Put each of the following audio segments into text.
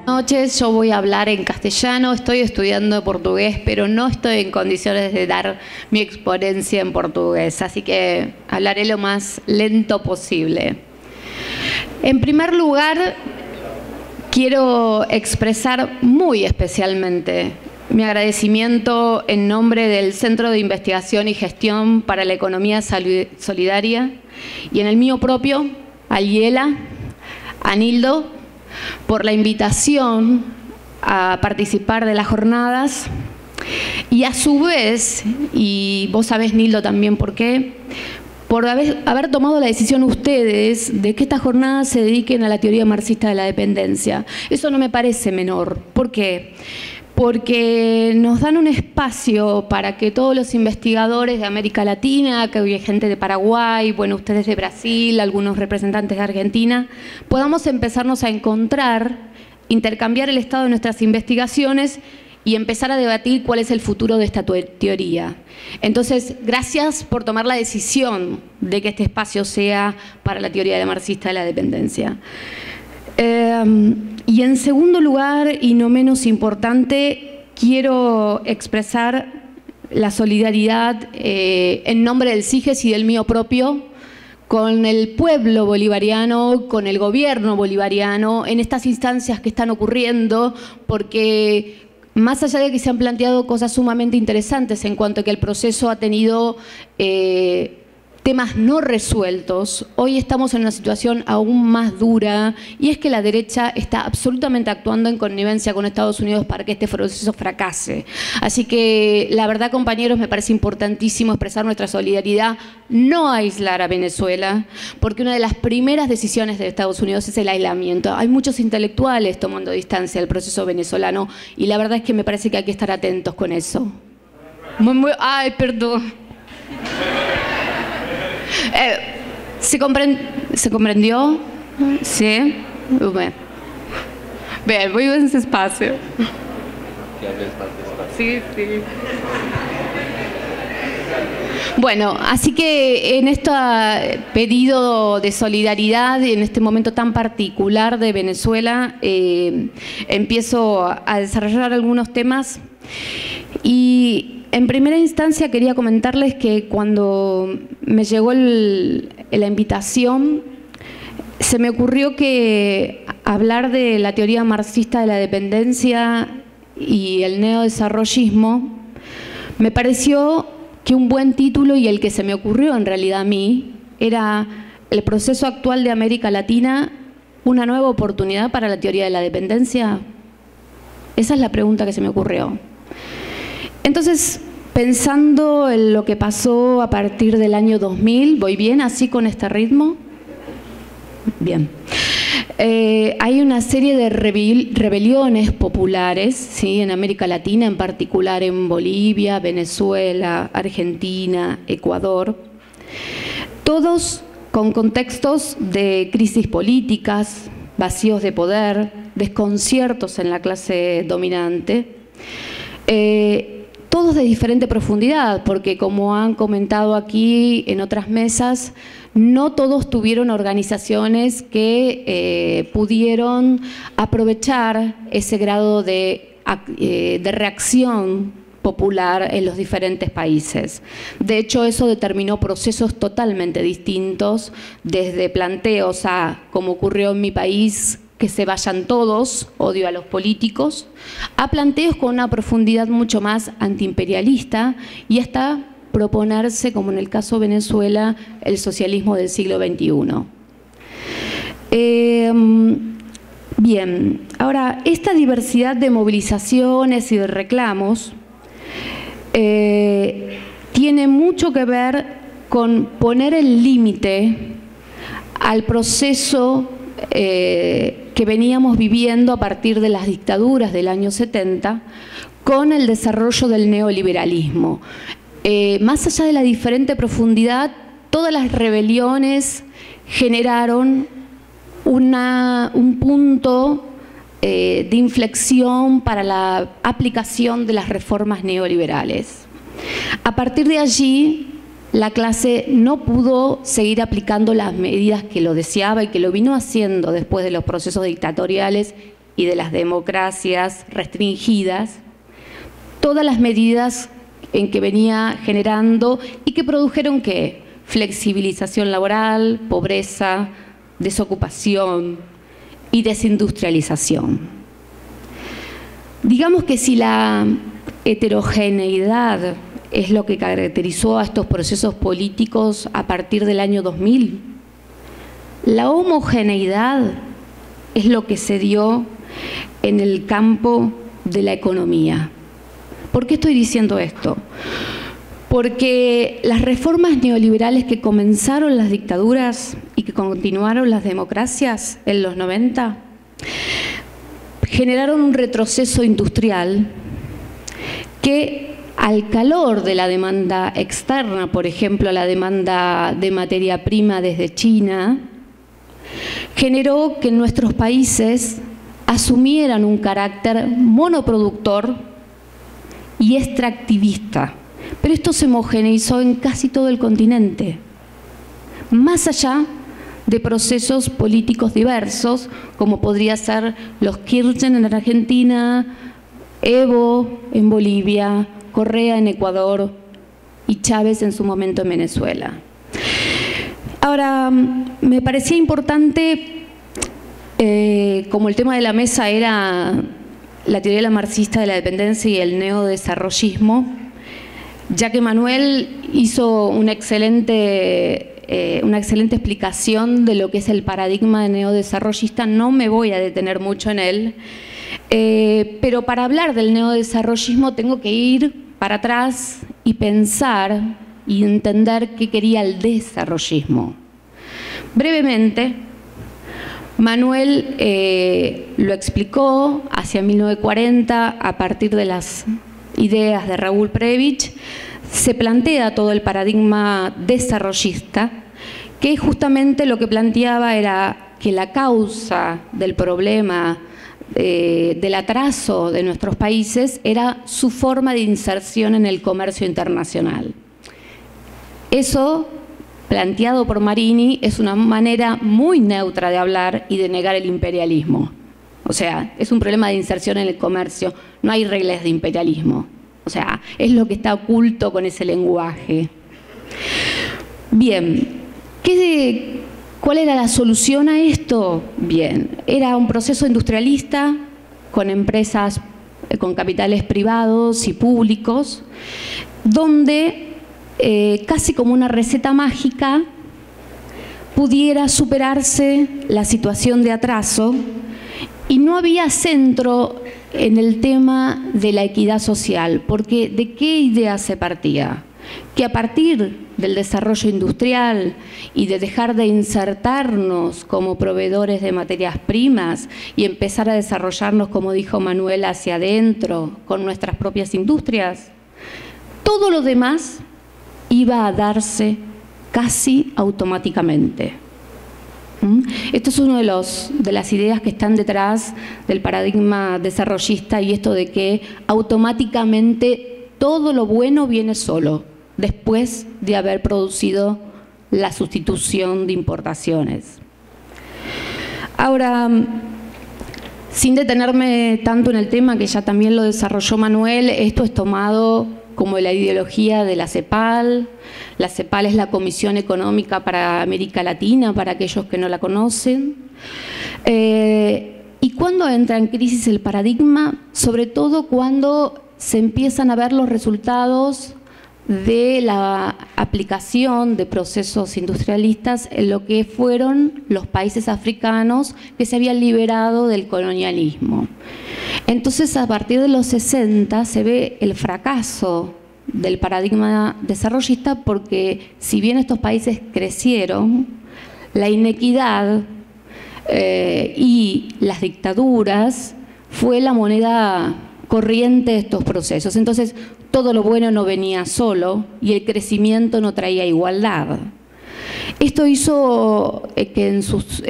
Noches, yo voy a hablar en castellano, estoy estudiando portugués, pero no estoy en condiciones de dar mi exponencia en portugués, así que hablaré lo más lento posible. En primer lugar, quiero expresar muy especialmente mi agradecimiento en nombre del Centro de Investigación y Gestión para la Economía Solidaria y en el mío propio, a Liela, a Nildo, por la invitación a participar de las jornadas y a su vez, y vos sabés, Nildo, también por qué, por haber tomado la decisión ustedes de que estas jornadas se dediquen a la teoría marxista de la dependencia. Eso no me parece menor. ¿Por qué? Porque nos dan un espacio para que todos los investigadores de América Latina, que hay gente de Paraguay, bueno, ustedes de Brasil, algunos representantes de Argentina, podamos empezarnos a encontrar, intercambiar el estado de nuestras investigaciones y empezar a debatir cuál es el futuro de esta teoría. Entonces, gracias por tomar la decisión de que este espacio sea para la teoría marxista de la dependencia. Y en segundo lugar, y no menos importante, quiero expresar la solidaridad en nombre del SIGES y del mío propio con el pueblo bolivariano, con el gobierno bolivariano, en estas instancias que están ocurriendo, porque más allá de que se han planteado cosas sumamente interesantes en cuanto a que el proceso ha tenido temas no resueltos, hoy estamos en una situación aún más dura y es que la derecha está absolutamente actuando en connivencia con Estados Unidos para que este proceso fracase. Así que la verdad, compañeros, me parece importantísimo expresar nuestra solidaridad, no aislar a Venezuela, porque una de las primeras decisiones de Estados Unidos es el aislamiento. Hay muchos intelectuales tomando distancia del proceso venezolano y la verdad es que me parece que hay que estar atentos con eso. Ay, perdón. ¿Se comprendió? Sí. Bien, voy despacio. Sí, sí. Bueno, así que en este pedido de solidaridad, en este momento tan particular de Venezuela, empiezo a desarrollar algunos temas y en primera instancia quería comentarles que cuando me llegó la invitación, se me ocurrió que hablar de la teoría marxista de la dependencia y el neodesarrollismo me pareció que un buen título, y el que se me ocurrió en realidad a mí, era el proceso actual de América Latina, una nueva oportunidad para la teoría de la dependencia. Esa es la pregunta que se me ocurrió. Entonces, pensando en lo que pasó a partir del año 2000, ¿voy bien así con este ritmo? Bien. Hay una serie de rebeliones populares, ¿sí?, en América Latina, en particular en Bolivia, Venezuela, Argentina, Ecuador, todos con contextos de crisis políticas, vacíos de poder, desconciertos en la clase dominante, todos de diferente profundidad, porque como han comentado aquí en otras mesas, no todos tuvieron organizaciones que pudieron aprovechar ese grado de reacción popular en los diferentes países. De hecho, eso determinó procesos totalmente distintos, desde planteos a, como ocurrió en mi país, que se vayan todos, odio a los políticos, a planteos con una profundidad mucho más antiimperialista y hasta proponerse, como en el caso de Venezuela, el socialismo del siglo XXI. Bien, ahora, esta diversidad de movilizaciones y de reclamos tiene mucho que ver con poner el límite al proceso que veníamos viviendo a partir de las dictaduras del año 70 con el desarrollo del neoliberalismo. Más allá de la diferente profundidad, todas las rebeliones generaron un punto de inflexión para la aplicación de las reformas neoliberales. A partir de allí, la clase no pudo seguir aplicando las medidas que lo deseaba y que lo vino haciendo después de los procesos dictatoriales y de las democracias restringidas, todas las medidas en que venía generando y que produjeron ¿qué? Flexibilización laboral, pobreza, desocupación y desindustrialización. Digamos que si la heterogeneidad es lo que caracterizó a estos procesos políticos a partir del año 2000, la homogeneidad es lo que se dio en el campo de la economía. ¿Por qué estoy diciendo esto? Porque las reformas neoliberales que comenzaron las dictaduras y que continuaron las democracias en los 90 generaron un retroceso industrial que, al calor de la demanda externa, por ejemplo, la demanda de materia prima desde China, generó que nuestros países asumieran un carácter monoproductor y extractivista. Pero esto se homogeneizó en casi todo el continente, más allá de procesos políticos diversos, como podría ser los Kirchner en Argentina, Evo en Bolivia, Correa en Ecuador y Chávez en su momento en Venezuela. Ahora, me parecía importante, como el tema de la mesa era la teoría marxista de la dependencia y el neodesarrollismo, ya que Manuel hizo una excelente explicación de lo que es el paradigma neodesarrollista, no me voy a detener mucho en él, pero para hablar del neodesarrollismo tengo que ir para atrás y pensar y entender qué quería el desarrollismo. Brevemente, Manuel lo explicó hacia 1940 a partir de las ideas de Raúl Prebisch. Se plantea todo el paradigma desarrollista, que justamente lo que planteaba era que la causa del problema del atraso de nuestros países era su forma de inserción en el comercio internacional. Eso, planteado por Marini, es una manera muy neutra de hablar y de negar el imperialismo. O sea, es un problema de inserción en el comercio, no hay reglas de imperialismo. O sea, es lo que está oculto con ese lenguaje. Bien, ¿cuál era la solución a esto? Bien, era un proceso industrialista con empresas, con capitales privados y públicos, donde casi como una receta mágica pudiera superarse la situación de atraso y no había centro en el tema de la equidad social, porque ¿de qué idea se partía? Que a partir del desarrollo industrial y de dejar de insertarnos como proveedores de materias primas y empezar a desarrollarnos, como dijo Manuel, hacia adentro, con nuestras propias industrias, todo lo demás iba a darse casi automáticamente. Esto es una de las ideas que están detrás del paradigma desarrollista, y esto de que automáticamente todo lo bueno viene solo, después de haber producido la sustitución de importaciones. Ahora, sin detenerme tanto en el tema, que ya también lo desarrolló Manuel, esto es tomado como la ideología de la CEPAL. La CEPAL es la Comisión Económica para América Latina, para aquellos que no la conocen. ¿Y cuándo entra en crisis el paradigma? Sobre todo cuando se empiezan a ver los resultados de la aplicación de procesos industrialistas en lo que fueron los países africanos que se habían liberado del colonialismo. Entonces, a partir de los 60 se ve el fracaso del paradigma desarrollista, porque si bien estos países crecieron, la inequidad y las dictaduras fue la moneda corriente de estos procesos. Entonces, todo lo bueno no venía solo y el crecimiento no traía igualdad. Esto hizo que en sus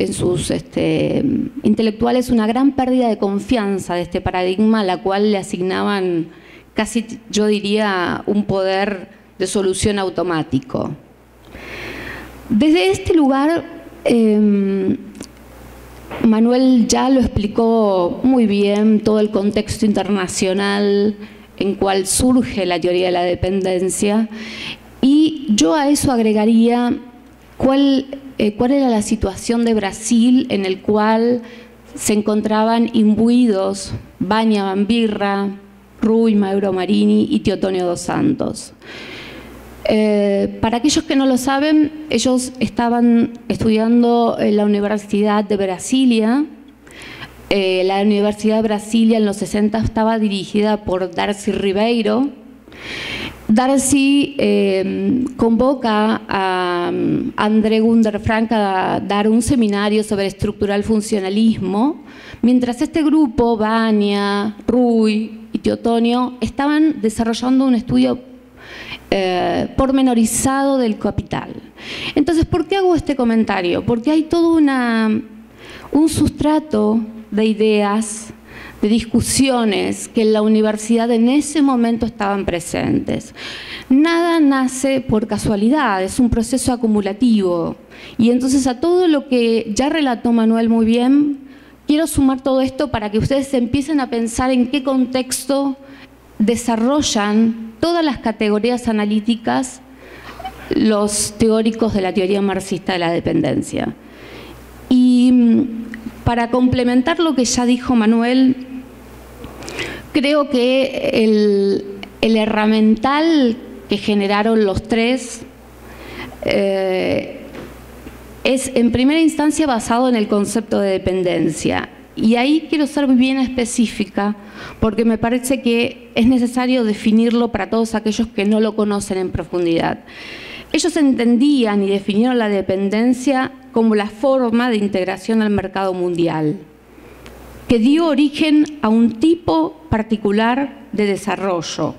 intelectuales una gran pérdida de confianza de este paradigma, a la cual le asignaban casi, yo diría, un poder de solución automático. Desde este lugar Manuel ya lo explicó muy bien, todo el contexto internacional en cual surge la teoría de la dependencia, y yo a eso agregaría cuál era la situación de Brasil en el cual se encontraban imbuidos Vania Bambirra, Rui Mauro Marini y Teotonio dos Santos. Para aquellos que no lo saben, ellos estaban estudiando en la Universidad de Brasilia. La Universidad de Brasilia en los 60 estaba dirigida por Darcy Ribeiro. Darcy convoca a André Gunder Frank a dar un seminario sobre estructural funcionalismo, mientras este grupo, Vania, Rui y Teotonio, estaban desarrollando un estudio pormenorizado del capital. Entonces, ¿por qué hago este comentario? Porque hay todo un sustrato de ideas, de discusiones que en la universidad en ese momento estaban presentes. Nada nace por casualidad, es un proceso acumulativo. Y entonces a todo lo que ya relató Manuel muy bien, quiero sumar todo esto para que ustedes empiecen a pensar en qué contexto desarrollan todas las categorías analíticas los teóricos de la teoría marxista de la dependencia. Y para complementar lo que ya dijo Manuel, creo que el herramental que generaron los tres es en primera instancia basado en el concepto de dependencia. Y ahí quiero ser bien específica porque me parece que es necesario definirlo para todos aquellos que no lo conocen en profundidad. Ellos entendían y definieron la dependencia como la forma de integración al mercado mundial, que dio origen a un tipo particular de desarrollo,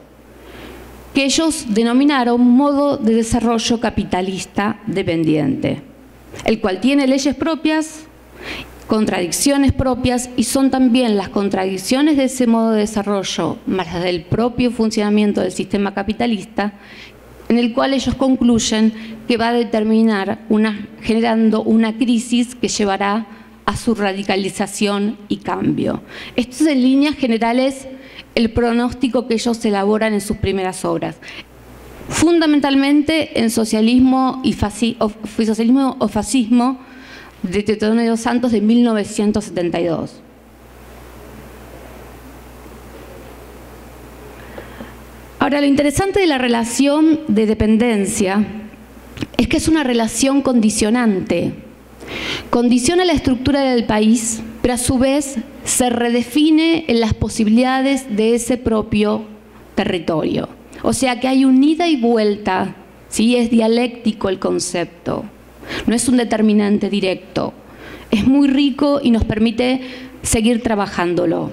que ellos denominaron modo de desarrollo capitalista dependiente, el cual tiene leyes propias, contradicciones propias, y son también las contradicciones de ese modo de desarrollo, más las del propio funcionamiento del sistema capitalista, en el cual ellos concluyen que va a determinar generando una crisis que llevará a su radicalización y cambio. Esto es en líneas generales el pronóstico que ellos elaboran en sus primeras obras. Fundamentalmente en Socialismo o Fascismo de Teotonio dos Santos de 1972. Ahora, lo interesante de la relación de dependencia es que es una relación condicionante. Condiciona la estructura del país, pero a su vez se redefine en las posibilidades de ese propio territorio. O sea que hay un ida y vuelta, ¿sí? Es dialéctico el concepto, no es un determinante directo. Es muy rico y nos permite seguir trabajándolo.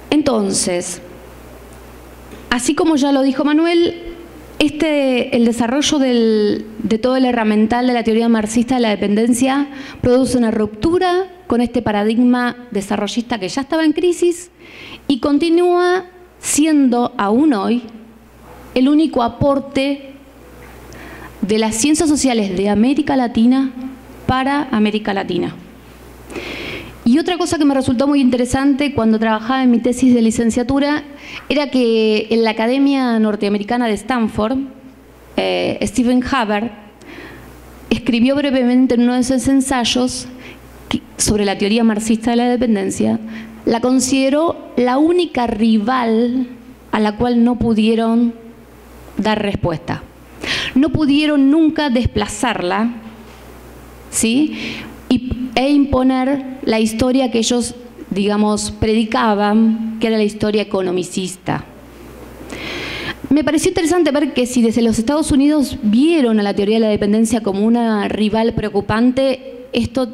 Entonces, así como ya lo dijo Manuel, el desarrollo de todo el herramental de la teoría marxista de la dependencia produce una ruptura con este paradigma desarrollista que ya estaba en crisis y continúa siendo aún hoy el único aporte de las ciencias sociales de América Latina para América Latina. Y otra cosa que me resultó muy interesante cuando trabajaba en mi tesis de licenciatura era que en la Academia Norteamericana de Stanford, Stephen Hubbard escribió brevemente en uno de sus ensayos sobre la teoría marxista de la dependencia, la consideró la única rival a la cual no pudieron dar respuesta. No pudieron nunca desplazarla, ¿sí? E imponer la historia que ellos, digamos, predicaban, que era la historia economicista. Me pareció interesante ver que si desde los Estados Unidos vieron a la teoría de la dependencia como una rival preocupante, esto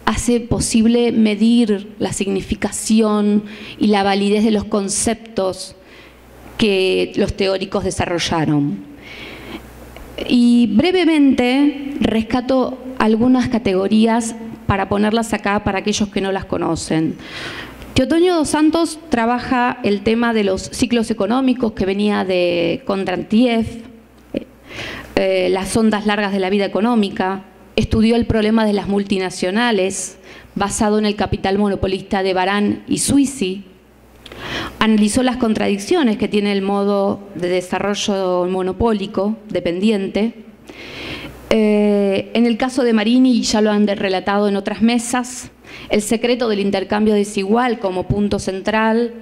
hace posible medir la significación y la validez de los conceptos que los teóricos desarrollaron. Y brevemente rescato algunas categorías para ponerlas acá para aquellos que no las conocen. Teotonio dos Santos trabaja el tema de los ciclos económicos que venía de Kondratiev, las ondas largas de la vida económica, estudió el problema de las multinacionales basado en el capital monopolista de Baran y Suisi. Analizó las contradicciones que tiene el modo de desarrollo monopólico dependiente. En el caso de Marini, ya lo han relatado en otras mesas, el secreto del intercambio desigual como punto central,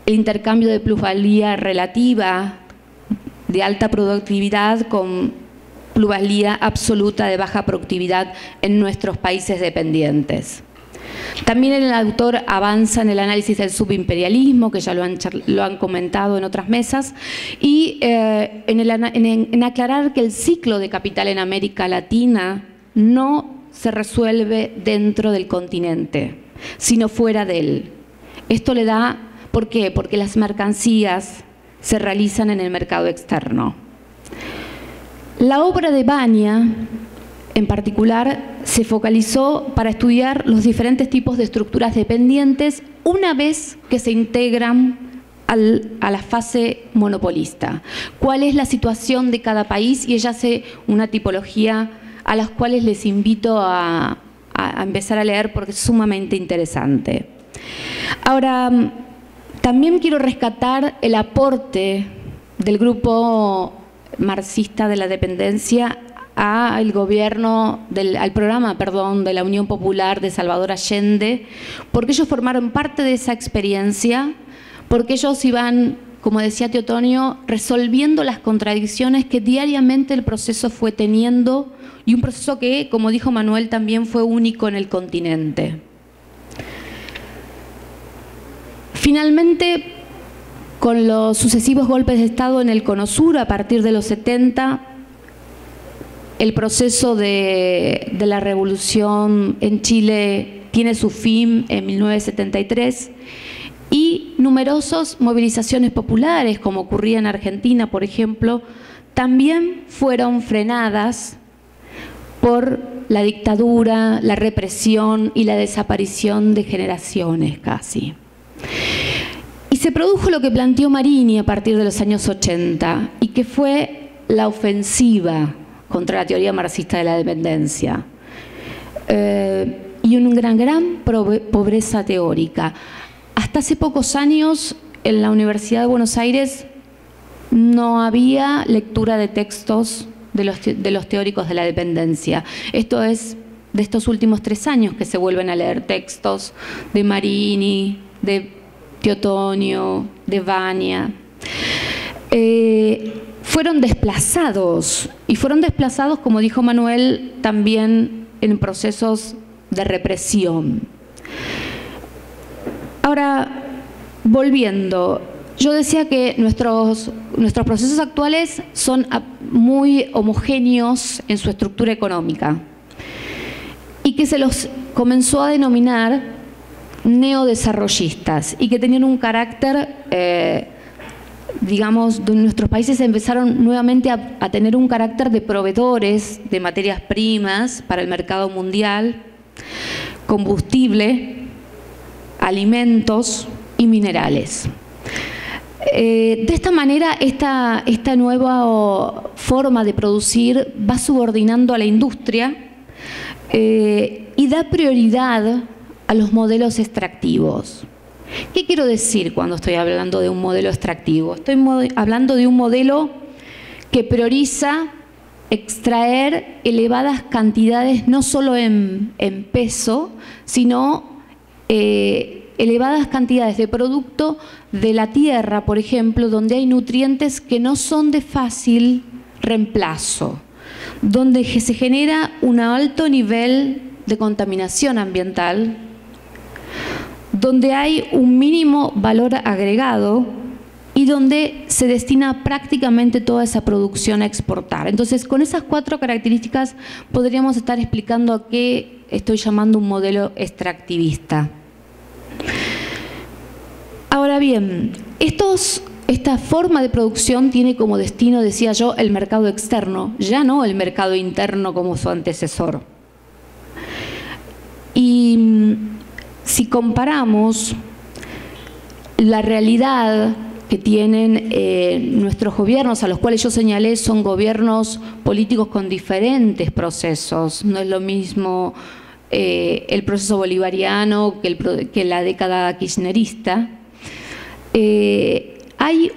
el intercambio de plusvalía relativa de alta productividad con plusvalía absoluta de baja productividad en nuestros países dependientes. También el autor avanza en el análisis del subimperialismo, que ya lo han comentado en otras mesas, y en aclarar que el ciclo de capital en América Latina no se resuelve dentro del continente, sino fuera de él. Esto le da, ¿por qué? Porque las mercancías se realizan en el mercado externo. La obra de Bania, en particular, se focalizó para estudiar los diferentes tipos de estructuras dependientes una vez que se integran a la fase monopolista. ¿Cuál es la situación de cada país? Y ella hace una tipología a las cuales les invito a empezar a leer porque es sumamente interesante. Ahora, también quiero rescatar el aporte del grupo marxista de la dependencia al programa de la Unión Popular de Salvador Allende, porque ellos formaron parte de esa experiencia, porque ellos iban, como decía Teotonio, resolviendo las contradicciones que diariamente el proceso fue teniendo, y un proceso que, como dijo Manuel, también fue único en el continente. Finalmente, con los sucesivos golpes de Estado en el Cono Sur a partir de los 70, el proceso de la revolución en Chile tiene su fin en 1973 y numerosas movilizaciones populares, como ocurría en Argentina, por ejemplo, también fueron frenadas por la dictadura, la represión y la desaparición de generaciones casi. Y se produjo lo que planteó Marini a partir de los años 80 y que fue la ofensiva contra la teoría marxista de la dependencia y una gran pobreza teórica. Hasta hace pocos años en la Universidad de Buenos Aires no había lectura de textos de los teóricos de la dependencia. Esto es de estos últimos 3 años que se vuelven a leer textos de Marini, de Teotonio, de Bania. Fueron desplazados, y fueron desplazados, como dijo Manuel, también en procesos de represión. Ahora, volviendo, yo decía que nuestros procesos actuales son muy homogéneos en su estructura económica y que se los comenzó a denominar neodesarrollistas y que tenían un carácter digamos, nuestros países empezaron nuevamente a tener un carácter de proveedores de materias primas para el mercado mundial, combustible, alimentos y minerales. De esta manera, esta nueva forma de producir va subordinando a la industria y da prioridad a los modelos extractivos. ¿Qué quiero decir cuando estoy hablando de un modelo extractivo? Estoy hablando de un modelo que prioriza extraer elevadas cantidades, no solo en peso, sino elevadas cantidades de producto de la tierra, por ejemplo, donde hay nutrientes que no son de fácil reemplazo, donde se genera un alto nivel de contaminación ambiental, donde hay un mínimo valor agregado y donde se destina prácticamente toda esa producción a exportar. Entonces, con esas 4 características podríamos estar explicando a qué estoy llamando un modelo extractivista. Ahora bien, esta forma de producción tiene como destino, decía yo, el mercado externo, ya no el mercado interno como su antecesor. Y si comparamos la realidad que tienen nuestros gobiernos, a los cuales yo señalé, son gobiernos políticos con diferentes procesos. No es lo mismo el proceso bolivariano que la década kirchnerista. Hay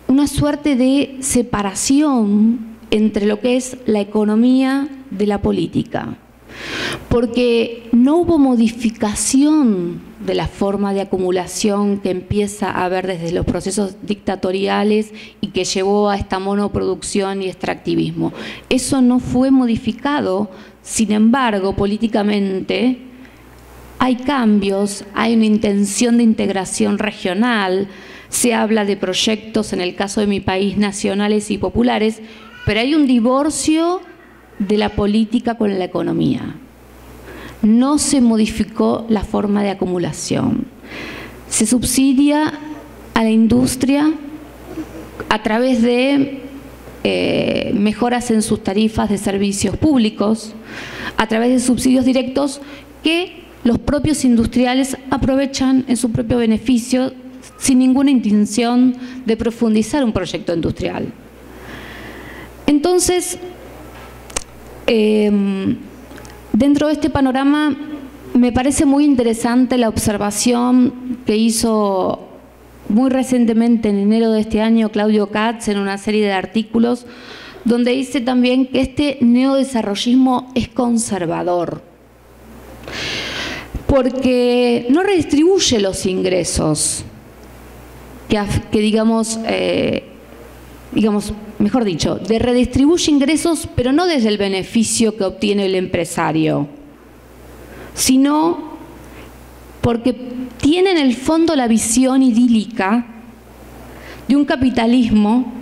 una suerte de separación entre lo que es la economía de la política, porque no hubo modificación de la forma de acumulación que empieza a haber desde los procesos dictatoriales y que llevó a esta monoproducción y extractivismo. Eso no fue modificado, sin embargo, políticamente hay cambios, hay una intención de integración regional, se habla de proyectos, en el caso de mi país, nacionales y populares, pero hay un divorcio de la política con la economía. No se modificó la forma de acumulación. Se subsidia a la industria a través de mejoras en sus tarifas de servicios públicos, a través de subsidios directos que los propios industriales aprovechan en su propio beneficio sin ninguna intención de profundizar un proyecto industrial. Entonces, dentro de este panorama me parece muy interesante la observación que hizo muy recientemente, en enero de este año, Claudio Katz en una serie de artículos, donde dice también que este neodesarrollismo es conservador, porque no redistribuye los ingresos, que digamos, mejor dicho, redistribuye ingresos, pero no desde el beneficio que obtiene el empresario, sino porque tiene en el fondo la visión idílica de un capitalismo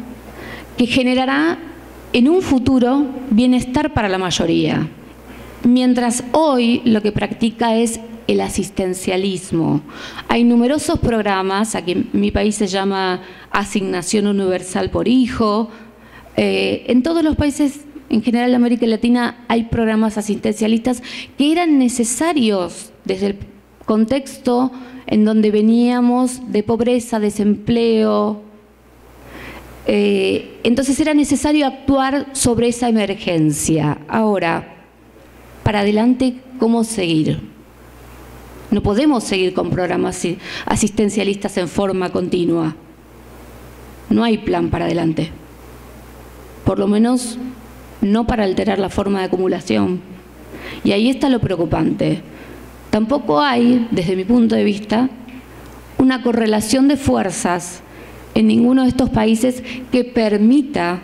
que generará en un futuro bienestar para la mayoría, mientras hoy lo que practica es el asistencialismo. Hay numerosos programas, aquí en mi país se llama Asignación Universal por Hijo, en todos los países, en general de América Latina, hay programas asistencialistas que eran necesarios desde el contexto en donde veníamos de pobreza, desempleo. Entonces era necesario actuar sobre esa emergencia. Ahora, para adelante, ¿cómo seguir? No podemos seguir con programas asistencialistas en forma continua. No hay plan para adelante. Por lo menos no para alterar la forma de acumulación. Y ahí está lo preocupante. Tampoco hay, desde mi punto de vista, una correlación de fuerzas en ninguno de estos países que permita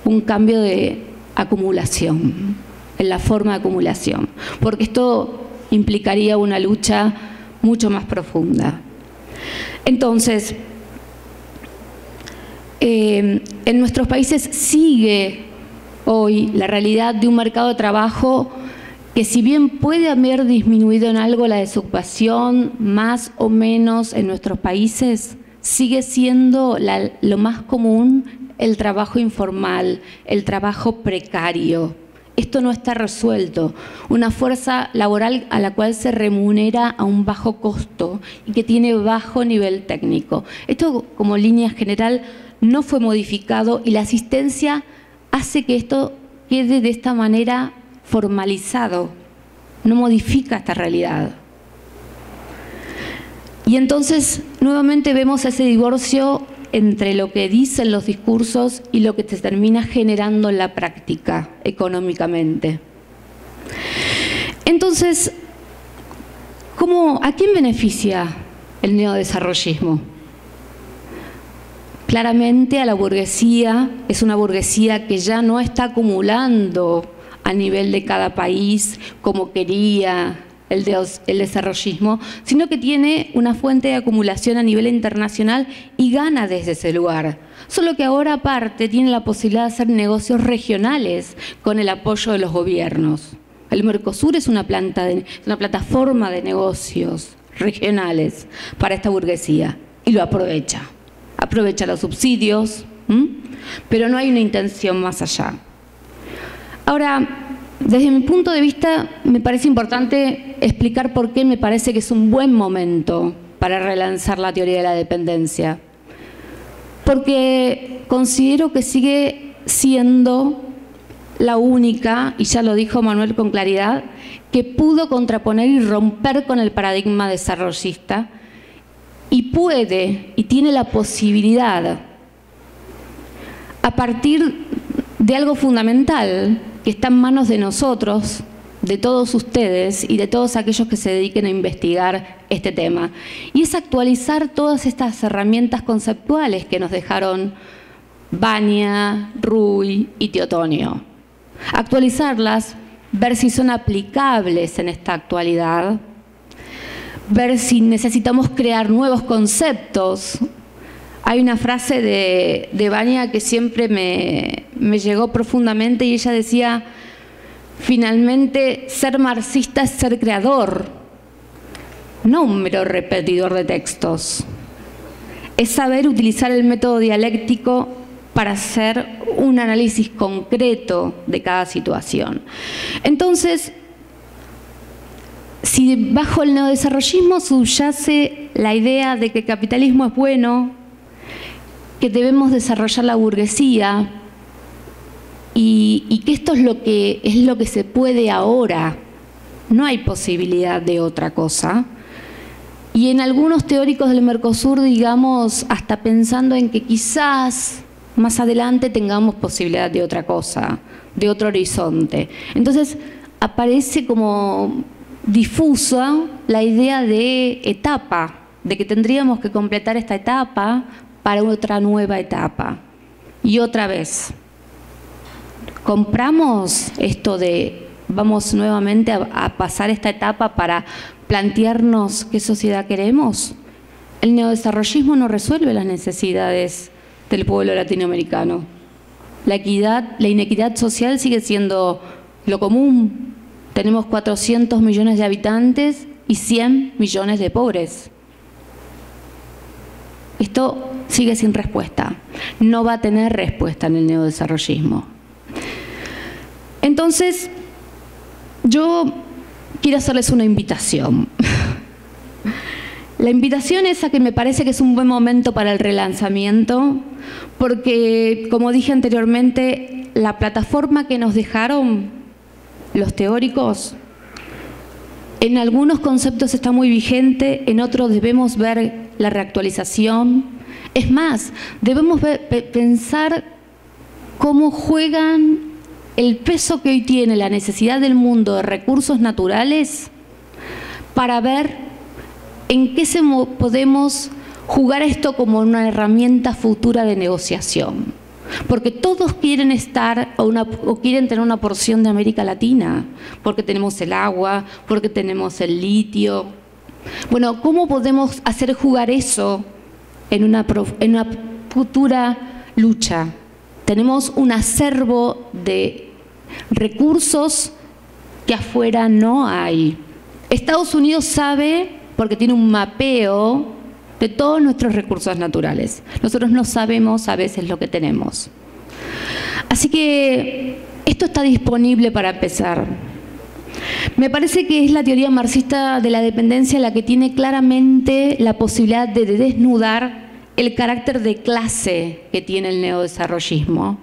un cambio de acumulación, en la forma de acumulación, porque esto implicaría una lucha mucho más profunda. Entonces, en nuestros países sigue hoy la realidad de un mercado de trabajo que, si bien puede haber disminuido en algo la desocupación, más o menos en nuestros países, sigue siendo lo más común el trabajo informal, el trabajo precario. Esto no está resuelto. Una fuerza laboral a la cual se remunera a un bajo costo y que tiene bajo nivel técnico. Esto, como línea general, no fue modificado, y la asistencia hace que esto quede de esta manera formalizado. No modifica esta realidad. Y entonces nuevamente vemos ese divorcio entre lo que dicen los discursos y lo que se termina generando en la práctica económicamente. Entonces, ¿a quién beneficia el neodesarrollismo? Claramente a la burguesía. Es una burguesía que ya no está acumulando a nivel de cada país como quería el desarrollismo, sino que tiene una fuente de acumulación a nivel internacional y gana desde ese lugar. Solo que ahora, aparte, tiene la posibilidad de hacer negocios regionales con el apoyo de los gobiernos. El Mercosur es una plataforma de negocios regionales para esta burguesía, y lo aprovecha. Aprovecha los subsidios, pero no hay una intención más allá. Ahora, desde mi punto de vista, me parece importante explicar por qué me parece que es un buen momento para relanzar la teoría de la dependencia. porque considero que sigue siendo la única, y ya lo dijo Manuel con claridad, que pudo contraponer y romper con el paradigma desarrollista, y puede y tiene la posibilidad, a partir de algo fundamental que está en manos de nosotros, de todos ustedes y de todos aquellos que se dediquen a investigar este tema, y es actualizar todas estas herramientas conceptuales que nos dejaron Vania, Ruy y Teotonio. Actualizarlas, ver si son aplicables en esta actualidad, ver si necesitamos crear nuevos conceptos. Hay una frase de Vania que siempre me llegó profundamente, y ella decía: finalmente, ser marxista es ser creador, no un mero repetidor de textos. Es saber utilizar el método dialéctico para hacer un análisis concreto de cada situación. Entonces, si bajo el neodesarrollismo subyace la idea de que el capitalismo es bueno, que debemos desarrollar la burguesía, y que esto es lo que se puede ahora, no hay posibilidad de otra cosa. Y en algunos teóricos del Mercosur, digamos, hasta pensando en que quizás más adelante tengamos posibilidad de otra cosa, de otro horizonte. Entonces aparece como difusa la idea de etapa, de que tendríamos que completar esta etapa para otra nueva etapa. Y otra vez, compramos esto de vamos nuevamente a pasar esta etapa para plantearnos qué sociedad queremos. El neodesarrollismo no resuelve las necesidades del pueblo latinoamericano. La inequidad social sigue siendo lo común. Tenemos 400 millones de habitantes y 100 millones de pobres. Esto sigue sin respuesta. No va a tener respuesta en el neodesarrollismo. Entonces, yo quiero hacerles una invitación. La invitación es a que me parece que es un buen momento para el relanzamiento, porque, como dije anteriormente, la plataforma que nos dejaron los teóricos, en algunos conceptos está muy vigente, en otros debemos ver la reactualización. Es más, debemos pensar cómo juegan el peso que hoy tiene la necesidad del mundo de recursos naturales para ver en qué podemos jugar esto como una herramienta futura de negociación. Porque todos quieren estar o quieren tener una porción de América Latina, porque tenemos el agua, porque tenemos el litio. Bueno, ¿cómo podemos hacer jugar eso en una futura lucha? Tenemos un acervo de recursos que afuera no hay. Estados Unidos sabe, porque tiene un mapeo de todos nuestros recursos naturales. Nosotros no sabemos a veces lo que tenemos. Así que esto está disponible para empezar. Me parece que es la teoría marxista de la dependencia la que tiene claramente la posibilidad de desnudar el carácter de clase que tiene el neodesarrollismo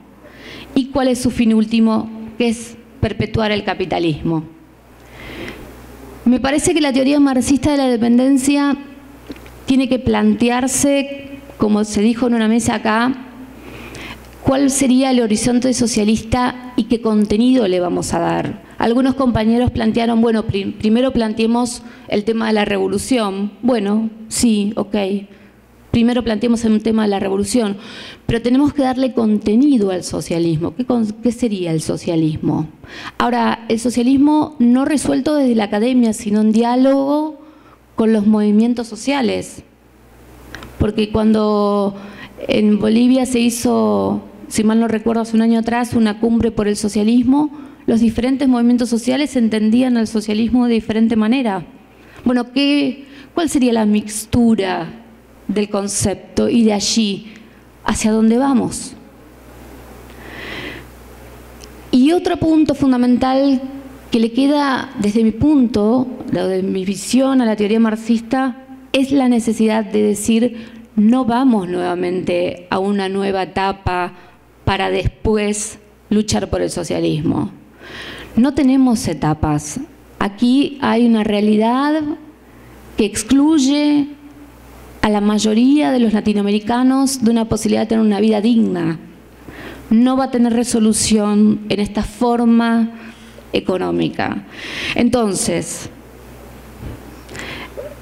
y cuál es su fin último, que es perpetuar el capitalismo. Me parece que la teoría marxista de la dependencia tiene que plantearse, como se dijo en una mesa acá, cuál sería el horizonte socialista y qué contenido le vamos a dar. Algunos compañeros plantearon, bueno, primero planteemos el tema de la revolución. Bueno, sí, ok. Primero planteemos el tema de la revolución, pero tenemos que darle contenido al socialismo. ¿Qué sería el socialismo? Ahora, el socialismo no resuelto desde la academia, sino en diálogo con los movimientos sociales. Porque cuando en Bolivia se hizo, si mal no recuerdo, hace un año atrás, una cumbre por el socialismo, los diferentes movimientos sociales entendían al socialismo de diferente manera. Bueno, ¿cuál sería la mixtura del concepto y de allí hacia dónde vamos? Y otro punto fundamental que le queda desde mi punto, de mi visión a la teoría marxista, es la necesidad de decir no vamos nuevamente a una nueva etapa para después luchar por el socialismo. No tenemos etapas. Aquí hay una realidad que excluye a la mayoría de los latinoamericanos de una posibilidad de tener una vida digna. No va a tener resolución en esta forma económica. Entonces,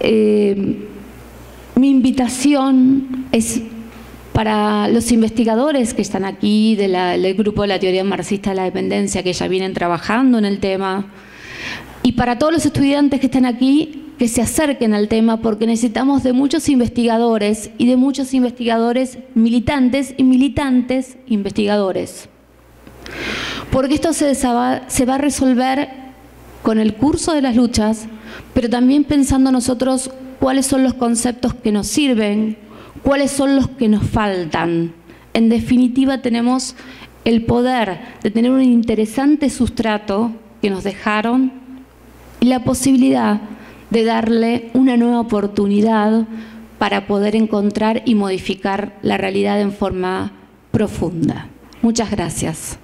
mi invitación es para los investigadores que están aquí del grupo de la teoría marxista de la dependencia, que ya vienen trabajando en el tema, y para todos los estudiantes que están aquí, que se acerquen al tema, porque necesitamos de muchos investigadores y de muchos investigadores militantes y militantes investigadores. Porque esto se va a resolver con el curso de las luchas, pero también pensando nosotros cuáles son los conceptos que nos sirven, cuáles son los que nos faltan. En definitiva, tenemos el poder de tener un interesante sustrato que nos dejaron y la posibilidad de darle una nueva oportunidad para poder encontrar y modificar la realidad en forma profunda. Muchas gracias.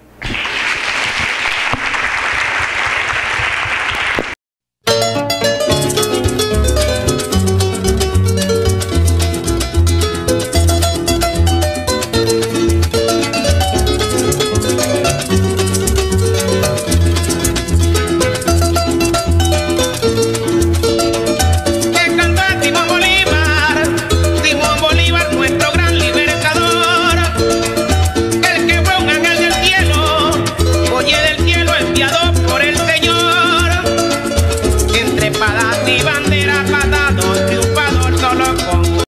Viva